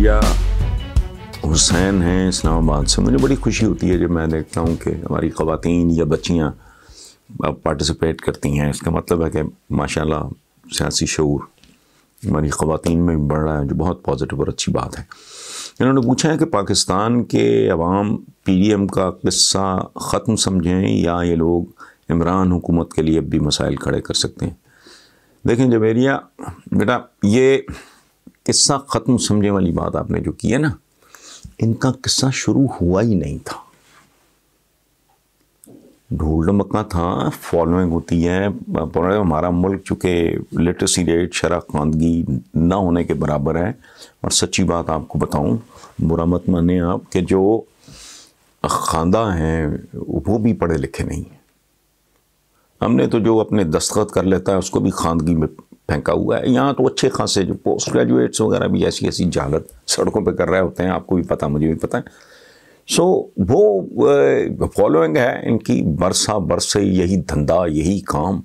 جویریہ حسین ہیں اسلام آباد سے. مجھے بڑی خوشی ہوتی ہے جب میں دیکھتا ہوں کہ ہماری خواتین یا بچیاں پارٹیسپیٹ کرتی ہیں. اس کا مطلب ہے کہ ماشاءاللہ سیاسی شعور ہماری خواتین میں بڑھ رہا ہے، جو بہت پازیٹیو اور اچھی بات ہے. انہوں نے پوچھا ہے کہ پاکستان کے عوام پی ڈی ایم کا قصہ ختم سمجھیں یا یہ لوگ عمران حکومت کے لیے اب بھی مسائل کھڑے کر سکتے ہیں. دیکھیں جویریہ بیٹا، یہ قصہ ختم سمجھنے والی بات آپ نے جو کی ہے نا، ان کا قصہ شروع ہوا ہی نہیں تھا. ڈھول ڈمکا تھا، فالوئنگ ہوتی ہے. ہمارا ملک چونکہ لٹریسی ریٹ شرح خواندگی نہ ہونے کے برابر ہے، اور سچی بات آپ کو بتاؤں، برا مت مانیں آپ، کہ جو خواندہ ہیں وہ بھی پڑھے لکھے نہیں ہیں. ہم نے تو جو اپنے دستخط کر لیتا ہے اس کو بھی خواندگی میں پھینکا ہوا ہے. یہاں تو اچھے خاصے جو پوسٹ گریجویٹس وغیرہ بھی ایسی جہالت سڑکوں پہ کر رہے ہوتے ہیں، آپ کو بھی پتہ، مجھے بھی پتہ ہے. وہ فالوئنگ ہے ان کی، برسا برسے یہی دھندا، یہی کام.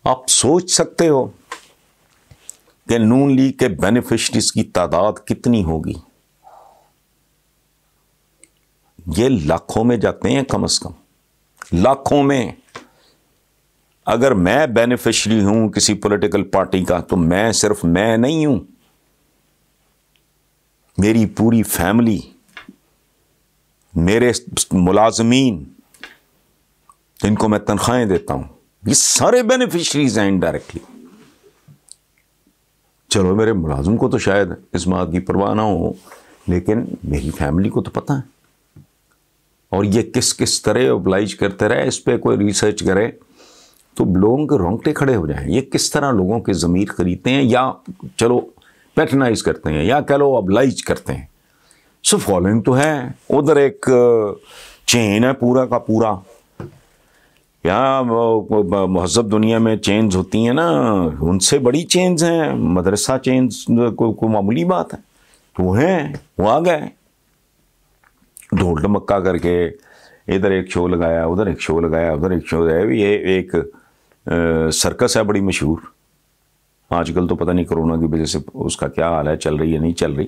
آپ سوچ سکتے ہو کہ نون لیگ کے بینیفیشریز کی تعداد کتنی ہوگی؟ یہ لاکھوں میں جاتے ہیں، کم از کم لاکھوں میں. اگر میں بینیفیشری ہوں کسی پولیٹیکل پارٹی کا، تو میں صرف میں نہیں ہوں، میری پوری فیملی، میرے ملازمین جن کو میں تنخواہیں دیتا ہوں، یہ سارے بینیفیشریز ہیں انڈائریکٹلی. چلو میرے ملازم کو تو شاید اس بات کی پرواہ نہ ہو، لیکن میری فیملی کو تو پتہ ہے. اور یہ کس طرح اوبلائج کرتے رہے، اس پہ کوئی ریسرچ کرے تو لوگوں کے رونگٹے کھڑے ہو جائیں. یہ کس طرح لوگوں کے ضمیر خریدتے ہیں، یا چلو پیٹرنائز کرتے ہیں، یا کہہ لو ابلائج کرتے ہیں. سو فالوئنگ تو ہے. ادھر ایک چین ہے پورا کا پورا. یا مہذب دنیا میں چینز ہوتی ہیں نا، ان سے بڑی چینز ہیں. مدرسہ چینز کوئی معمولی بات ہے، تو وہ ہیں، وہ آ گئے ڈھول ڈمکا کر کے. ادھر ایک شو لگایا، ادھر ایک شو لگایا، ادھر ایک شو ہے. یہ ایک سرکس ہے بڑی مشہور. آج کل تو پتہ نہیں کرونا کی وجہ سے اس کا کیا حال ہے، چل رہی ہے نہیں چل رہی.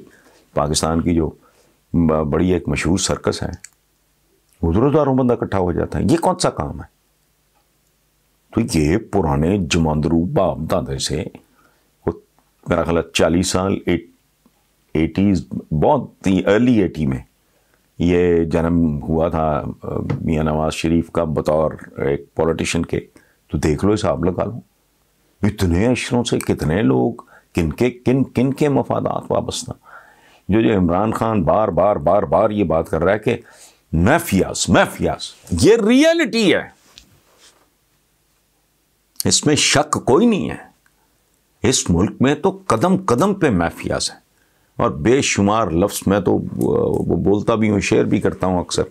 پاکستان کی جو بڑی ایک مشہور سرکس ہے، ادھر ہزاروں بندہ اکٹھا ہو جاتا ہے. یہ کون سا کام ہے؟ تو یہ پرانے جماندرو باپ دادے سے، میرا خیال 40 سال 80s، بہت ارلی 80 میں یہ جنم ہوا تھا میاں نواز شریف کا بطور ایک پولیٹیشین کے. تو دیکھ لو، حساب لگا لو، اتنے اشروں سے کتنے لوگ، کن کے مفادات وابستہ. جو عمران خان بار بار یہ بات کر رہا ہے کہ میفیاز، یہ ریئلٹی ہے، اس میں شک کوئی نہیں ہے. اس ملک میں تو قدم قدم پہ میفیاز ہیں، اور بے شمار لفظ. میں تو وہ بولتا بھی ہوں، شیئر بھی کرتا ہوں اکثر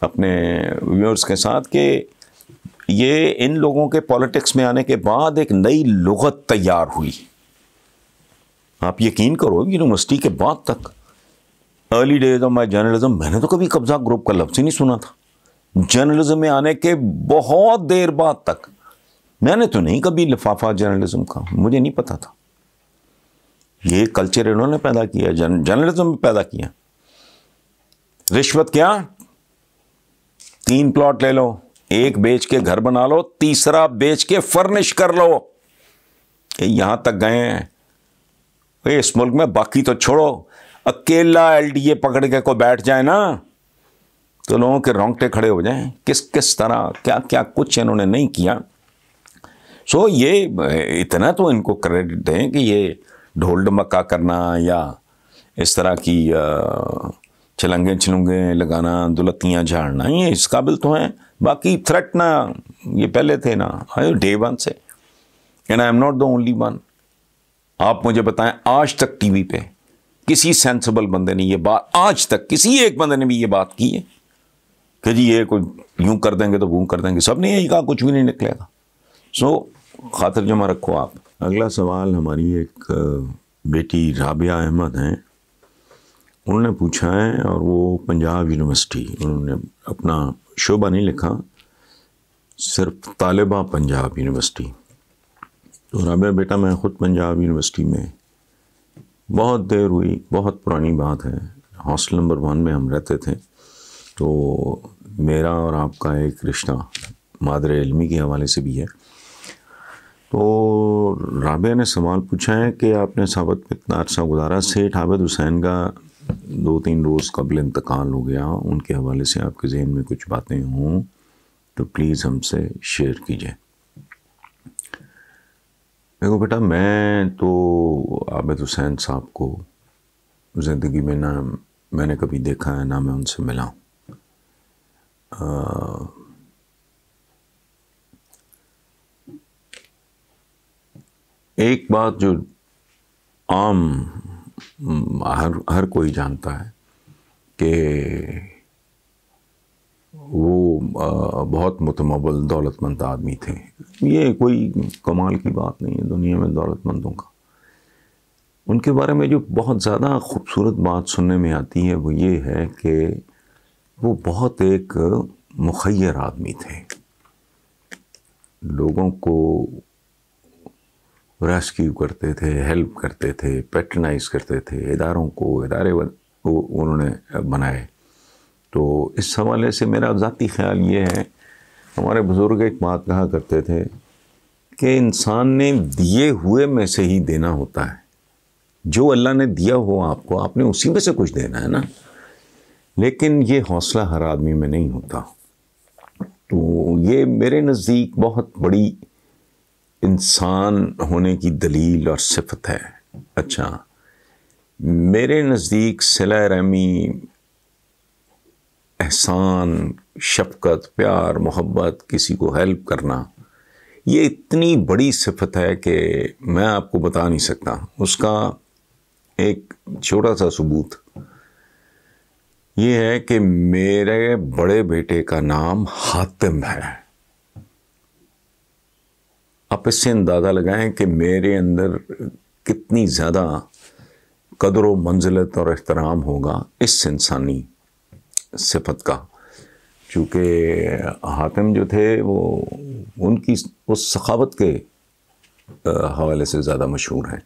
اپنے ویورز کے ساتھ، کہ یہ ان لوگوں کے پالیٹکس میں آنے کے بعد ایک نئی لغت تیار ہوئی. آپ یقین کرو، یونیورسٹی کے بعد تک، early days of my journalism, میں نے تو کبھی قبضہ گروپ کا لفظ ہی نہیں سنا تھا. جرنلزم میں آنے کے بہت دیر بعد تک میں نے تو نہیں کبھی لفافہ جرنلزم کا، مجھے نہیں پتا تھا. یہ کلچر انہوں نے پیدا کیا، جرنلزم میں پیدا کیا. رشوت کیا؟ 3 پلاٹ لے لو، ایک بیچ کے گھر بنا لو، تیسرا بیچ کے فرنش کر لو. یہاں تک گئے ہیں اس ملک میں. باقی تو چھوڑو، اکیلا ایل ڈی اے پکڑ کے کوئی بیٹھ جائے نا تو لوگوں کے رونگٹے کھڑے ہو جائیں. کس طرح کیا کچھ انہوں نے نہیں کیا. سو یہ اتنا تو ان کو کریڈٹ دیں کہ یہ ڈھول ڈمکا کرنا یا اس طرح کی چھلنگیں لگانا، دلتیاں جھاڑنا، یہ اس قابل تو ہیں. باقی تھریٹ نا، یہ پہلے تھے نا ڈے 1 سے. And I am not the only one. آپ مجھے بتائیں، آج تک ٹی وی پہ کسی سینسیبل بندے نے یہ بات، آج تک کسی ایک بندے نے بھی یہ بات کی ہے کہ جی یہ کوئی یوں کر دیں گے تو وہ کر دیں گے؟ سب نے یہی کہا کچھ بھی نہیں نکلے گا. سو خاطر جمع رکھو آپ. اگلا سوال ہماری ایک بیٹی رابعہ احمد ہیں، انہوں نے پوچھا ہے، اور وہ پنجاب یونیورسٹی، انہوں نے اپنا شعبہ نہیں لکھا، صرف طالبہ پنجاب یونیورسٹی. تو رابعہ بیٹا، میں خود پنجاب یونیورسٹی میں بہت دیر ہوئی، بہت پرانی بات ہے، ہاسٹل نمبر 1 میں ہم رہتے تھے، تو میرا اور آپ کا ایک رشتہ مادر علمی کے حوالے سے بھی ہے۔ تو رابعہ نے سوال پوچھا ہے کہ آپ نے سابت میں اتنا عرصہ گزارا، سیٹھ عابد حسین کا 2-3 روز قبل انتقال ہو گیا، ان کے حوالے سے آپ کے ذہن میں کچھ باتیں ہوں تو پلیز ہم سے شیئر کیجئے۔ دیکھو بیٹا، میں تو عابد حسین صاحب کو زندگی میں نہ میں نے کبھی دیکھا ہے، نہ میں ان سے ملا ہوں۔ ایک بات جو عام ہر کوئی جانتا ہے کہ وہ بہت متمول دولت مند آدمی تھے۔ یہ کوئی کمال کی بات نہیں ہے دنیا میں دولت مندوں کا۔ ان کے بارے میں جو بہت زیادہ خوبصورت بات سننے میں آتی ہے وہ یہ ہے کہ وہ بہت ایک مخیر آدمی تھے، لوگوں کو ریسکیو کرتے تھے، ہیلپ کرتے تھے، پیٹرنائز کرتے تھے، ادارے انہوں نے بنائے۔ تو اس حوالے سے میرا ذاتی خیال یہ ہے، ہمارے بزرگ ایک بات کہا کرتے تھے کہ انسان نے دیے ہوئے میں سے ہی دینا ہوتا ہے، جو اللہ نے دیا ہو آپ کو، آپ نے اسی میں سے کچھ دینا ہے نا۔ لیکن یہ حوصلہ ہر آدمی میں نہیں ہوتا۔ تو یہ میرے نزدیک بہت بڑی انسان ہونے کی دلیل اور صفت ہے۔ اچھا، میرے نزدیک صلہ رحمی، احسان، شفقت، پیار، محبت، کسی کو ہیلپ کرنا، یہ اتنی بڑی صفت ہے کہ میں آپ کو بتا نہیں سکتا۔ اس کا ایک چھوٹا سا ثبوت یہ ہے کہ میرے بڑے بیٹے کا نام حاتم ہے۔ آپ اس سے اندازہ لگائیں کہ میرے اندر کتنی زیادہ قدر و منزلت اور احترام ہوگا اس انسانی صفت کا، چونکہ حاتم جو تھے وہ ان کی اس سخاوت کے حوالے سے زیادہ مشہور ہیں۔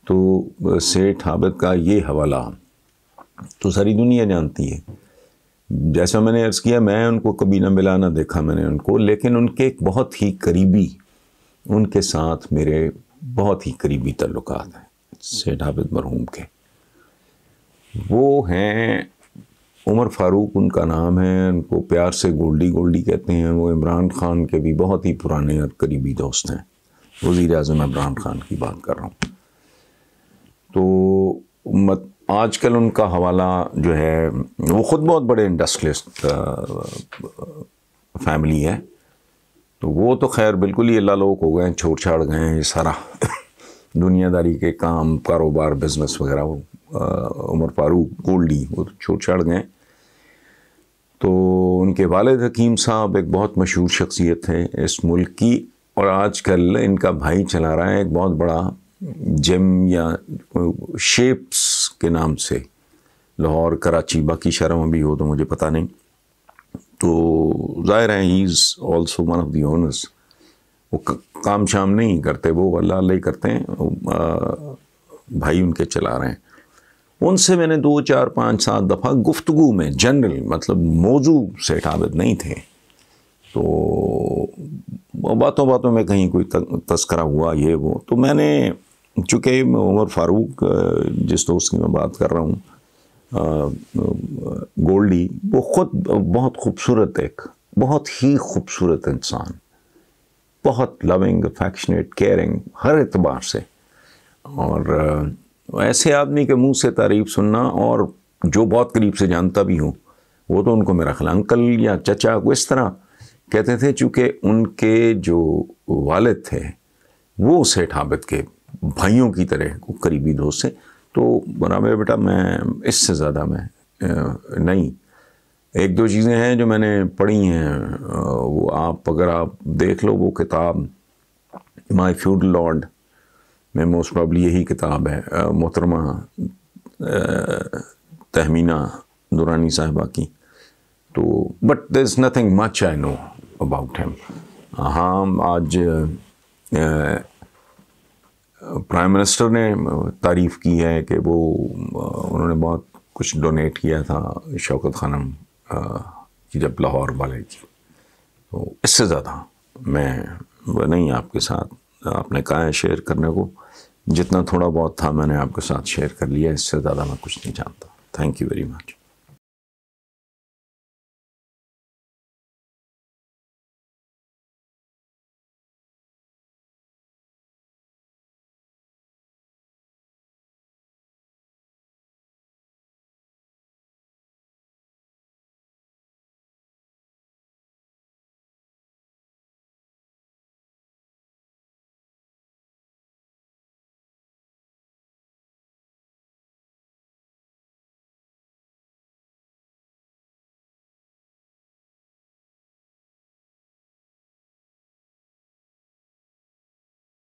تو سیٹھ عابد کا یہ حوالہ تو ساری دنیا جانتی ہے۔ جیسا میں نے عرض کیا، میں ان کو کبھی نہ ملا نہ دیکھا میں نے ان کو، لیکن ان کے ایک بہت ہی قریبی، ان کے ساتھ میرے بہت ہی قریبی تعلقات ہیں سیٹھ عابد مرحوم کے۔ وہ ہیں عمر فاروق ان کا نام ہے، ان کو پیار سے گولڈی گولڈی کہتے ہیں۔ وہ عمران خان کے بھی بہت ہی پرانے اور قریبی دوست ہیں، وزیر اعظم عمران خان کی بات کر رہا ہوں۔ تو آج کل ان کا حوالہ جو ہے، وہ خود بہت بڑے انڈسٹریلسٹ فیملی ہے، تو وہ تو خیر بالکل ہی اللہ لوگ ہو گئے، چھوڑ چھاڑ گئے ہیں یہ سارا دنیا داری کے کام، کاروبار، بزنس وغیرہ۔ عمر فاروق گولڈی وہ تو چھوڑ چھاڑ گئے۔ تو ان کے والد حکیم صاحب ایک بہت مشہور شخصیت ہے اس ملک کی، اور آج کل ان کا بھائی چلا رہا ہے ایک بہت بڑا جم یا شیپس کے نام سے، لاہور، کراچی، باقی شہروں میں بھی ہو تو مجھے پتہ نہیں۔ تو ظاہر ہے he is also one of the owners. وہ کام شام نہیں کرتے، وہ اللہ اللہ ہی کرتے ہیں، بھائی ان کے چلا رہے ہیں۔ ان سے میں نے 2 4 5 7 دفعہ گفتگو میں جنرل، مطلب موضوع سیٹھ عابد نہیں تھے، تو باتوں باتوں میں کہیں کوئی تذکرہ ہوا یہ وہ، تو میں نے، چونکہ عمر فاروق جس دوست کی میں بات کر رہا ہوں گولڈی، وہ خود بہت خوبصورت، ایک بہت ہی خوبصورت انسان، بہت لونگ، افیکشنیٹ، کیئرنگ ہر اعتبار سے، اور ایسے آدمی کے منہ سے تعریف سننا، اور جو بہت قریب سے جانتا بھی ہوں، وہ تو ان کو میرا خیال انکل یا چچا کو اس طرح کہتے تھے، چونکہ ان کے جو والد تھے وہ سیٹھ عابد کے بھائیوں کی طرح قریبی دوست سے۔ تو رابعہ بیٹا، میں اس سے زیادہ میں نہیں، 1-2 چیزیں ہیں جو میں نے پڑھی ہیں، وہ اگر آپ دیکھ لو، وہ کتاب مائی فیوڈل لارڈ میں موسٹ پرابلی یہی کتاب ہے، محترمہ تہمینہ دورانی صاحبہ کی۔ تو but there is nothing much I know about him. ہاں، آج پرائم منسٹر نے تعریف کی ہے کہ وہ انہوں نے بہت کچھ ڈونیٹ کیا تھا شوکت خانم کی جب لاہور والے کی. تو اس سے زیادہ میں وہ نہیں آپ کے ساتھ، آپ نے کہا ہے شیئر کرنے کو، جتنا تھوڑا بہت تھا میں نے آپ کے ساتھ شیئر کر لیا، اس سے زیادہ میں کچھ نہیں جانتا. Thank you very much.